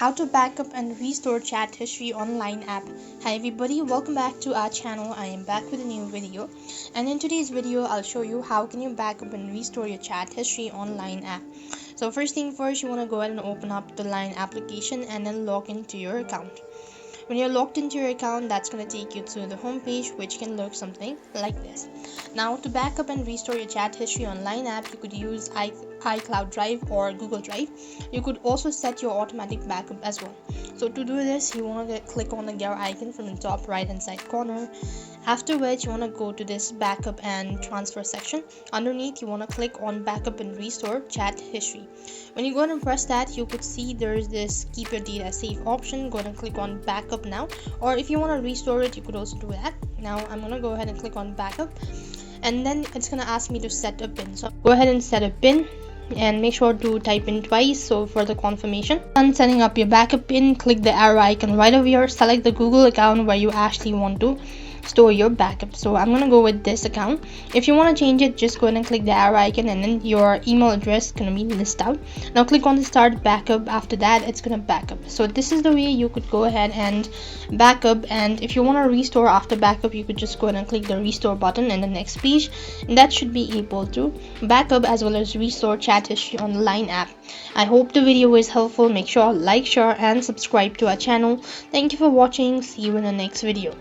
how to backup and restore chat history online app. Hi everybody, welcome back to our channel. I am back with a new video, and in today's video I'll show you how can you backup and restore your chat history online app. So first thing first, you want to go ahead and open up the Line application and then log into your account. When you're logged into your account, that's going to take you to the home page, which can look something like this. Now, to backup and restore your chat history online app, you could use iCloud Drive or Google Drive. You could also set your automatic backup as well. So to do this, you want to click on the gear icon from the top right hand side corner. After which, you want to go to this backup and transfer section. Underneath, you want to click on backup and restore chat history. When you go ahead and press that, you could see there's this keep your data safe option. Go ahead and click on backup now, or if you want to restore it, you could also do that. Now I'm gonna go ahead and click on backup, and then it's gonna ask me to set a pin. So go ahead and set a pin and make sure to type in twice so for the confirmation. And setting up your backup pin, click the arrow icon right over here, select the Google account where you actually want to store your backup. So I'm gonna go with this account. If you want to change it, just go ahead and click the arrow icon, and then your email address is gonna be listed out. Now click on the start backup. After that, it's gonna backup. So this is the way you could go ahead and backup, and if you want to restore after backup, you could just go ahead and click the restore button in the next page, and that should be able to backup as well as restore chat history on the Line app. I hope the video is helpful. Make sure like, share and subscribe to our channel. Thank you for watching. See you in the next video.